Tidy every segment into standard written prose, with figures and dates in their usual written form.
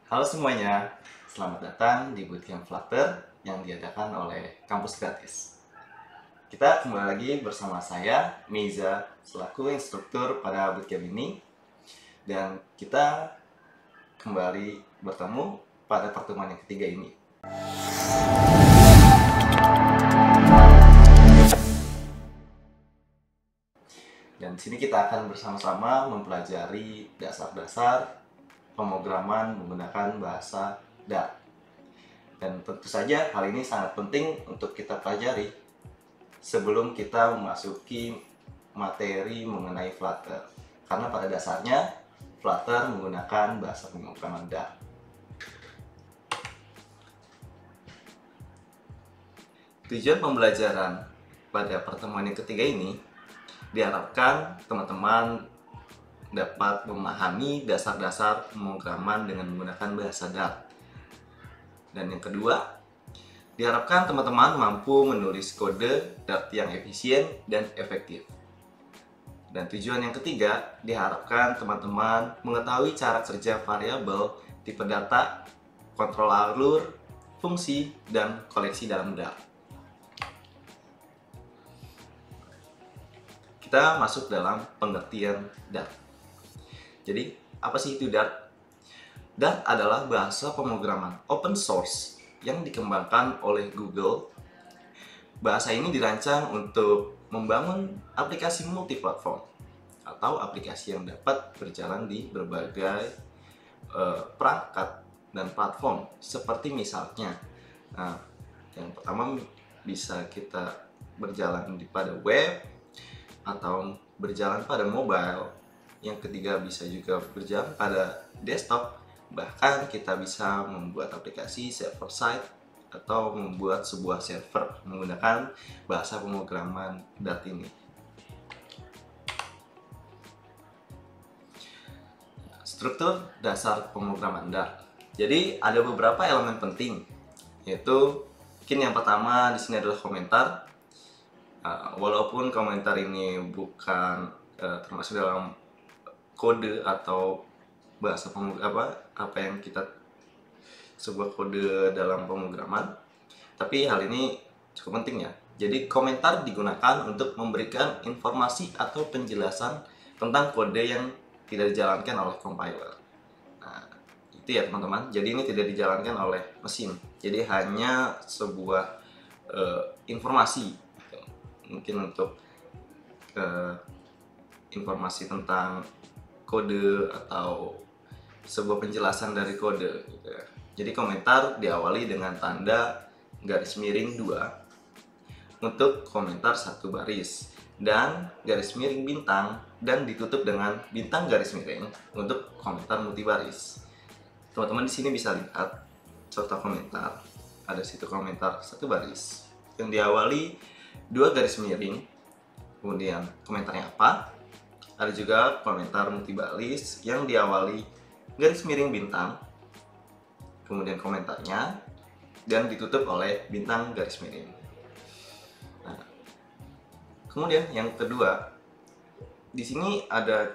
Halo semuanya, selamat datang di Bootcamp Flutter yang diadakan oleh Kampus Gratis. Kita kembali lagi bersama saya, Meiza, selaku instruktur pada Bootcamp ini. Dan kita kembali bertemu pada pertemuan yang ketiga ini. Dan di sini kita akan bersama-sama mempelajari dasar-dasar pemrograman menggunakan bahasa Dart. Dan tentu saja hal ini sangat penting untuk kita pelajari sebelum kita memasuki materi mengenai Flutter. Karena pada dasarnya Flutter menggunakan bahasa pemrograman Dart. Tujuan pembelajaran pada pertemuan yang ketiga ini diharapkan teman-teman dapat memahami dasar-dasar pemrograman dengan menggunakan bahasa Dart. Dan yang kedua, diharapkan teman-teman mampu menulis kode Dart yang efisien dan efektif. Dan tujuan yang ketiga, diharapkan teman-teman mengetahui cara kerja variabel, tipe data, kontrol alur, fungsi, dan koleksi dalam Dart. Kita masuk dalam pengertian Dart. Jadi, apa sih itu Dart? Dart adalah bahasa pemrograman open source yang dikembangkan oleh Google. Bahasa ini dirancang untuk membangun aplikasi multiplatform atau aplikasi yang dapat berjalan di berbagai perangkat dan platform. Seperti misalnya, yang pertama bisa kita berjalan pada web atau berjalan pada mobile. Yang ketiga bisa juga berjalan pada desktop. Bahkan kita bisa membuat aplikasi server side atau membuat sebuah server menggunakan bahasa pemrograman Dart ini. Struktur dasar pemrograman Dart. Jadi ada beberapa elemen penting, yaitu mungkin yang pertama di sini adalah komentar. Walaupun komentar ini bukan termasuk dalam kode atau bahasa apa yang kita sebuah kode dalam pemrograman, tapi hal ini cukup penting ya. Jadi komentar digunakan untuk memberikan informasi atau penjelasan tentang kode yang tidak dijalankan oleh compiler. Nah, itu ya teman-teman. Jadi ini tidak dijalankan oleh mesin. Jadi hanya sebuah informasi. Mungkin untuk informasi tentang kode atau sebuah penjelasan dari kode gitu ya. Jadi komentar diawali dengan tanda garis miring 2 untuk komentar satu baris, dan garis miring bintang, dan ditutup dengan bintang garis miring untuk komentar multibaris. Teman-teman di sini bisa lihat contoh komentar. Ada situ komentar satu baris yang diawali 2 garis miring, kemudian komentarnya apa. Ada juga komentar multibaris yang diawali garis miring bintang, kemudian komentarnya, dan ditutup oleh bintang garis miring. Nah, kemudian yang kedua, di sini ada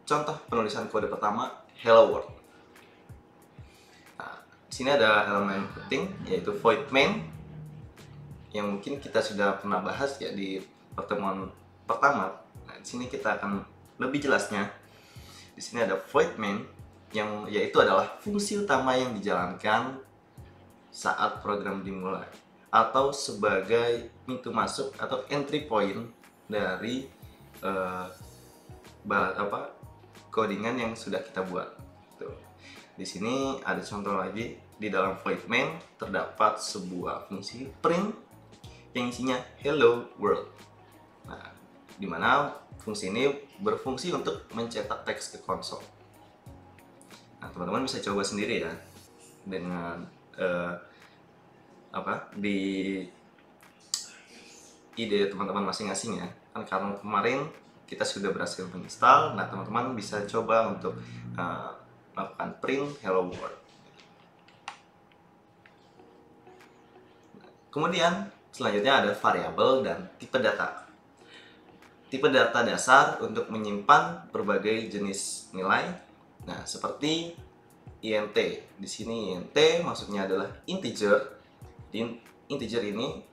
contoh penulisan kode pertama, hello world. Nah, di sini ada elemen penting yaitu void main, yang mungkin kita sudah pernah bahas ya di pertemuan pertama. Nah, di sini kita akan lebih jelasnya. Di sini ada void main, yang yaitu adalah fungsi utama yang dijalankan saat program dimulai, atau sebagai pintu masuk atau entry point dari codingan yang sudah kita buat. Tuh. Di sini ada contoh lagi. Di dalam void main terdapat sebuah fungsi print yang isinya hello world. Nah, di mana fungsi ini berfungsi untuk mencetak teks ke konsol. Nah, teman-teman bisa coba sendiri ya dengan di ide teman-teman masing-masing ya. Kan karena kemarin kita sudah berhasil menginstal. Nah, teman-teman bisa coba untuk melakukan print hello world. Kemudian selanjutnya ada variabel dan tipe data. Tipe data dasar untuk menyimpan berbagai jenis nilai. Nah, seperti int. Di sini int maksudnya adalah integer. Integer ini,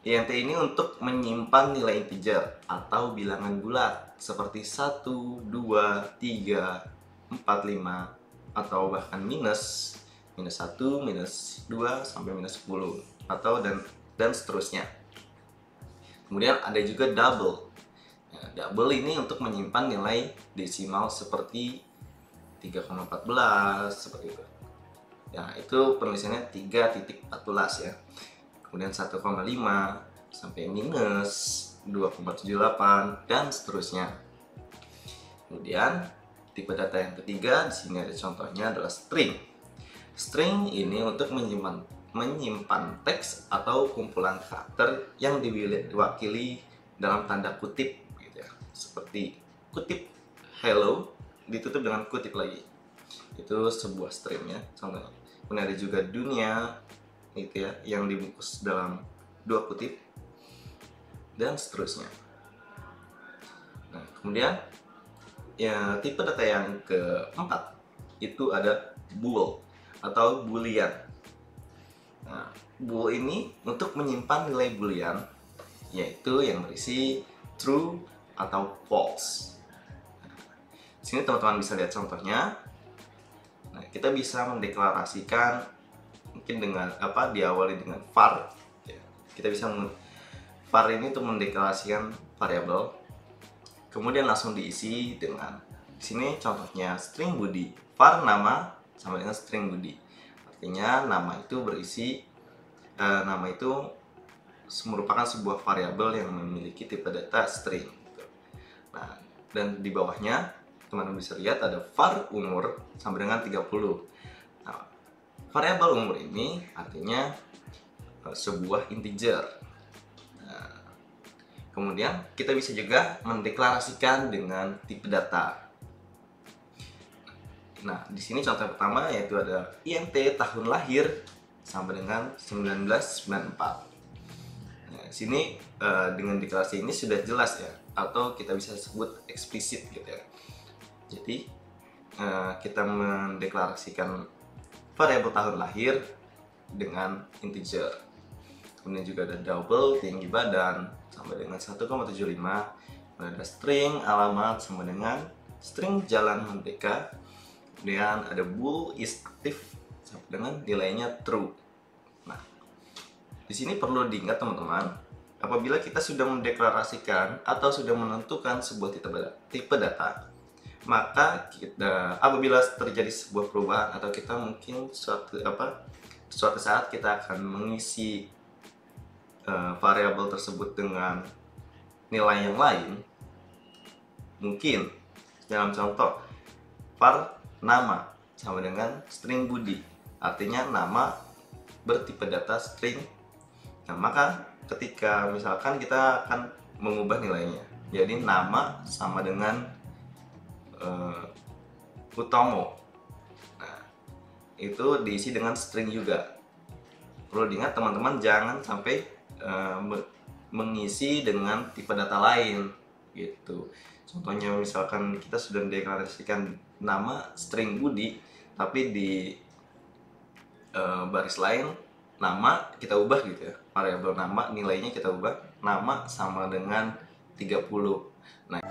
int ini untuk menyimpan nilai integer atau bilangan bulat seperti 1, 2, 3, 4, 5 atau bahkan minus 1, minus 2 sampai minus 10 atau dan seterusnya. Kemudian ada juga double. Ya, double ini untuk menyimpan nilai desimal seperti 3,14 seperti itu. Ya, itu penulisannya 3.14 ya. Kemudian 1,5 sampai minus 2,78 dan seterusnya. Kemudian tipe data yang ketiga, di sini ada contohnya adalah string. String ini untuk menyimpan teks atau kumpulan karakter yang diwakili dalam tanda kutip gitu ya. Seperti kutip hello ditutup dengan kutip lagi. Itu sebuah string ya, contohnya. Kemudian ada juga dunia gitu ya, yang dibungkus dalam dua kutip dan seterusnya. Nah, kemudian ya tipe data yang keempat itu ada bool atau boolean. Nah, bool ini untuk menyimpan nilai boolean, yaitu yang berisi true atau false. Nah, sini teman-teman bisa lihat contohnya. Nah, kita bisa mendeklarasikan mungkin dengan diawali dengan var. Ya, kita bisa var ini untuk mendeklarasikan variabel. Kemudian langsung diisi dengan di sini contohnya string Budi. Var nama sama dengan string Budi. Artinya nama itu berisi nama itu merupakan sebuah variabel yang memiliki tipe data string. Nah, dan di bawahnya teman-teman bisa lihat ada var umur sama dengan 30. Nah, variabel umur ini artinya sebuah integer. Nah, kemudian kita bisa juga mendeklarasikan dengan tipe data. Nah, di sini contoh pertama yaitu ada int tahun lahir sama dengan 1994. Nah, sini dengan deklarasi ini sudah jelas ya, atau kita bisa sebut eksplisit gitu ya. Jadi kita mendeklarasikan variabel tahun lahir dengan integer. Kemudian juga ada double tinggi badan sama dengan 1,75. Ada string alamat sama dengan string jalan merdeka. Kemudian ada bool is aktif sama dengan nilainya true. Nah, di sini perlu diingat teman-teman, apabila kita sudah mendeklarasikan atau sudah menentukan sebuah tipe data, maka apabila terjadi sebuah perubahan atau kita mungkin suatu saat kita akan mengisi variabel tersebut dengan nilai yang lain, mungkin dalam contoh var nama sama dengan string Budi, artinya nama bertipe data string. Nah, maka ketika misalkan kita akan mengubah nilainya, jadi nama sama dengan Utomo. Nah, itu diisi dengan string juga. Perlu diingat teman-teman, jangan sampai mengisi dengan tipe data lain gitu. Contohnya misalkan kita sudah mendeklarasikan nama string Budi, tapi di baris lain nama kita ubah gitu ya. Variabel nama nilainya kita ubah nama sama dengan 30. Nah,